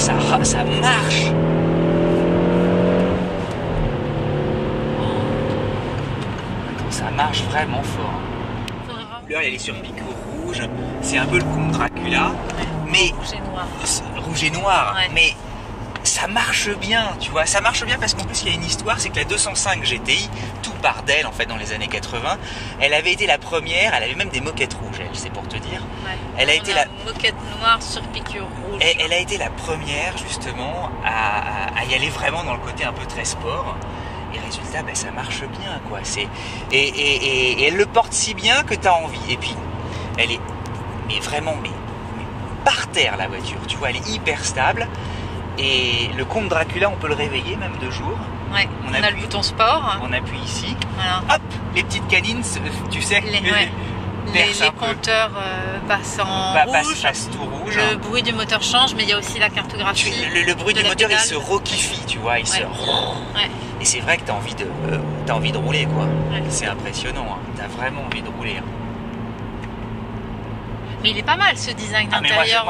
ça marche. Ça marche vraiment fort. La couleur, elle est sur pico rouge. C'est un peu le comte Dracula. Mais rouge et noir. Rouge et noir. Ouais. Mais ça marche bien, tu vois. Ça marche bien parce qu'en plus, il y a une histoire. C'est que la 205 GTI, tout part d'elle, en fait, dans les années 80. Elle avait été la première. Elle avait même des moquettes rouges, elle, c'est pour te dire. Ouais. Elle a été la moquette noire sur piqûre rouge. Elle a été la première, justement, à y aller vraiment dans le côté un peu très sport. Et résultat, ben, ça marche bien, quoi. Et elle le porte si bien que tu as envie. Et puis, elle est vraiment par terre, la voiture. Tu vois, elle est hyper stable. Et le comte Dracula, on peut le réveiller même de jour. Ouais, on a le bouton sport. On appuie ici. Voilà. Hop, les petites canines, tu sais. Les compteurs passent en rouge. Passe tout rouge. Le bruit du moteur change, mais il y a aussi la cartographie. Le bruit du moteur, pédale. il se roquifie, tu vois. Il se... Ouais. Et c'est vrai que tu as envie de rouler, quoi. Ouais. C'est impressionnant, hein. Tu as vraiment envie de rouler. Hein. Mais il est pas mal ce design d'intérieur.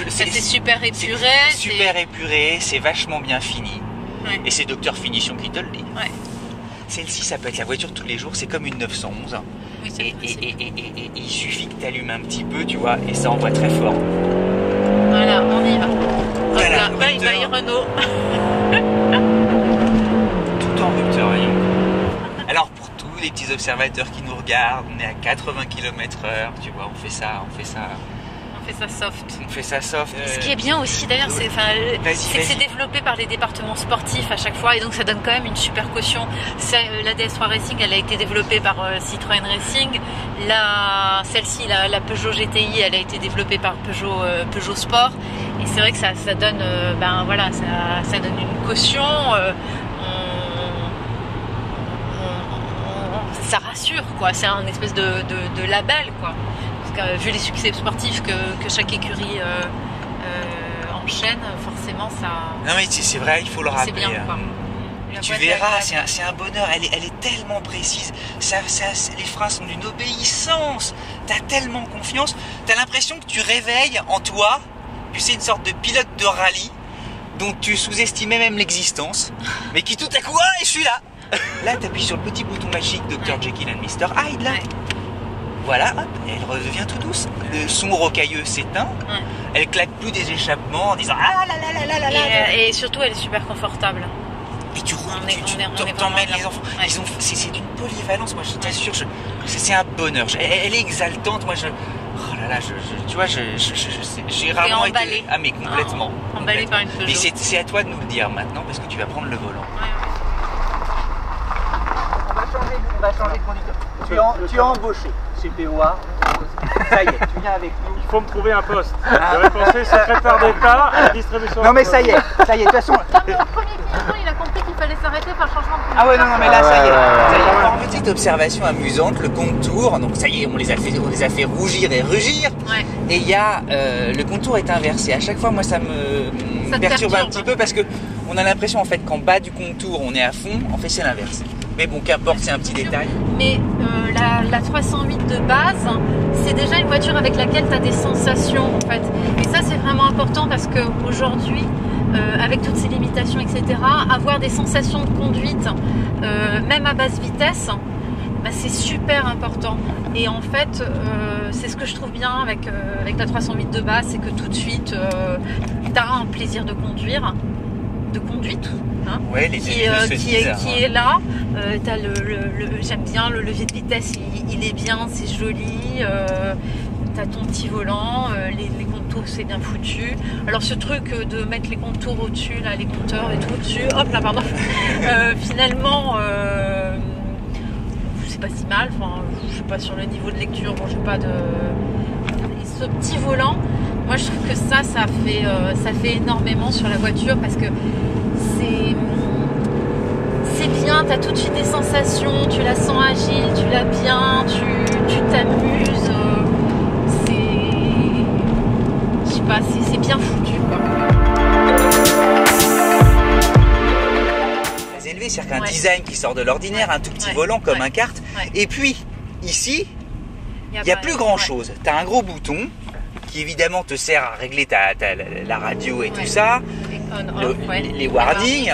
C'est super épuré. Super épuré, c'est vachement bien fini. Ouais. Et c'est Docteur Finition qui te le dit. Ouais. Celle-ci, ça peut être la voiture de tous les jours, c'est comme une 911. Oui, et il suffit que tu allumes un petit peu, tu vois, et ça envoie très fort. Voilà, on y va. Voilà, bye bye Renault. Tout en rupteur, voyons. Alors pour tous les petits observateurs qui nous regardent, on est à 80 km/h, tu vois, on fait ça soft. On fait ça soft. Ce qui est bien aussi d'ailleurs, c'est que c'est développé par les départements sportifs à chaque fois et donc ça donne quand même une super caution. La DS3 Racing, elle a été développée par Citroën Racing. Celle-ci, la Peugeot GTI, elle a été développée par Peugeot Sport. Et c'est vrai que ça donne, ça donne une caution. Ça rassure, quoi. C'est un espèce de label, quoi. Vu les succès sportifs que chaque écurie enchaîne, forcément ça... Non mais c'est vrai, il faut le rappeler. C'est bien, quoi. Tu verras, c'est un bonheur, elle est tellement précise, les freins sont d'une obéissance, t'as tellement confiance, t'as l'impression que tu réveilles en toi, tu sais, une sorte de pilote de rallye dont tu sous-estimais même l'existence, mais qui tout à coup, je suis là. Là t'appuies sur le petit bouton magique Dr Jekyll and Mr Hyde, là. Voilà, hop, elle redevient tout douce. Le son rocailleux s'éteint. Ouais. Elle claque plus des échappements en disant ah là là là là là. Et surtout, elle est super confortable. Et tu roules, tu t'emmènes les enfants. Ouais. C'est d'une polyvalence, moi je t'assure, c'est un bonheur. Elle est exaltante, moi oh là là, tu vois, j'ai rarement été... Ah mais complètement. Emballé par une Peugeot. Mais c'est à toi de nous le dire maintenant parce que tu vas prendre le volant. Ouais. On va changer de conducteur. Tu es embauché chez POA. Ça y est, tu viens avec nous. Il faut me trouver un poste. J'avais pensé secrétaire d'État à distribution. Non mais ça y est, de toute façon. Non mais au premier client, il a compris qu'il fallait s'arrêter par changement de conducteur. Ah ouais, non mais là ça y est. Alors, petite observation amusante, le contour, donc ça y est, on les a fait rougir et rugir. Ouais. Et il y a, le contour est inversé. À chaque fois, moi ça me perturbe un petit peu parce que on a l'impression en fait qu'en bas du contour on est à fond, en fait c'est l'inverse. Mais bon, qu'importe, c'est un petit détail. Mais la 308 de base, c'est déjà une voiture avec laquelle tu as des sensations, en fait. Et ça, c'est vraiment important parce qu'aujourd'hui, avec toutes ces limitations, etc., avoir des sensations de conduite, même à basse vitesse, bah, c'est super important. Et en fait, c'est ce que je trouve bien avec la 308 de base, c'est que tout de suite, tu as un plaisir de conduite, hein, ouais, qui est là. T'as j'aime bien le levier de vitesse, il est bien, c'est joli. T'as ton petit volant, les contours c'est bien foutu. Alors ce truc de mettre les contours au-dessus, là, les compteurs et tout au-dessus, hop là pardon, finalement c'est pas si mal. Enfin, je suis pas sur le niveau de lecture, bon, j'ai pas de. Et ce petit volant, moi je trouve que ça fait énormément sur la voiture parce que c'est bien, tu as tout de suite des sensations, tu la sens agile, tu l'as bien, tu t'amuses, je sais pas, c'est bien foutu, quoi. Très élevé, c'est-à-dire qu'un design qui sort de l'ordinaire, un tout petit volant comme un kart, et puis ici il n'y a plus grand chose, tu as un gros bouton qui évidemment te sert à régler la radio et tout ça. Les warnings.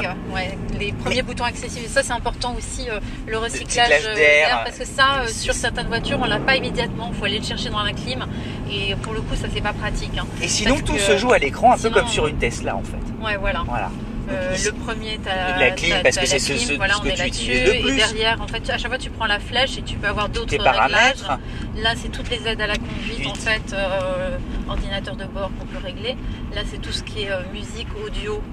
Les premiers boutons accessibles. Et ça, c'est important aussi, le recyclage d'air. Parce que ça, sur certaines voitures, on l'a pas immédiatement. Il faut aller le chercher dans la clim. Et pour le coup, ça, c'est pas pratique. Hein. Et sinon, tout se joue à l'écran, un peu comme sur une Tesla, en fait. Ouais, voilà. Le premier, tu as la clim, parce que c'est ce voilà, que tu utilises le plus. Et derrière, en fait, à chaque fois, tu prends la flèche et tu peux avoir d'autres réglages. Là, c'est toutes les aides à la conduite, en fait, ordinateur de bord qu'on peut régler. Là, c'est tout ce qui est musique, audio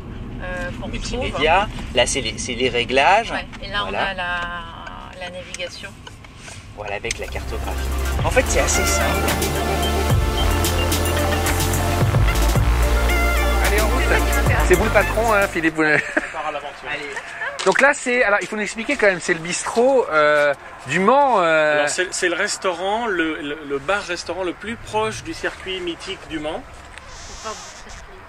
qu'on retrouve. Multimédia. Là, c'est les réglages. Ouais. Et là, on a la navigation. Voilà, avec la cartographie. En fait, c'est assez simple. C'est vous le patron, hein, Philippe. Donc là, alors il faut nous expliquer quand même, c'est le bistrot du Mans. Alors c'est le restaurant, le bar-restaurant le plus proche du circuit mythique du Mans.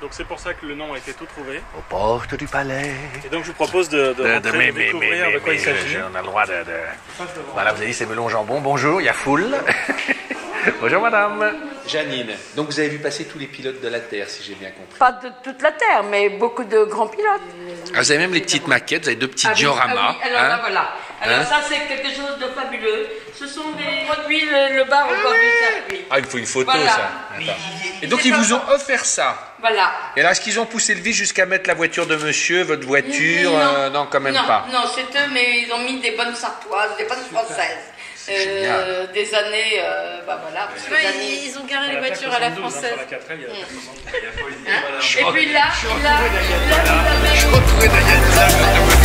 Donc c'est pour ça que le nom a été tout trouvé. Aux portes du palais. Et donc je vous propose de découvrir de quoi il s'agit. On a le droit de... Voilà, vous avez dit c'est melon jambon. Bonjour, il y a foule. Bonjour madame. Janine, donc vous avez vu passer tous les pilotes de la Terre, si j'ai bien compris. Pas de toute la Terre, mais beaucoup de grands pilotes. Ah, vous avez même les petites maquettes, vous avez deux petits dioramas. Alors là, voilà. Alors ça, c'est quelque chose de fabuleux. Ce sont des produits, le bar au bord du circuit. Ah, il faut une photo, ça. Et donc, ils vous ont offert ça. Voilà. Et alors, est-ce qu'ils ont poussé le vis jusqu'à mettre la voiture de monsieur, votre voiture? Non, quand même pas. Non, c'est eux, mais ils ont mis des bonnes sartoises, des bonnes françaises. Des années, voilà. Ils ont garé les voitures à la française. Et puis là, je retrouvais Daniel.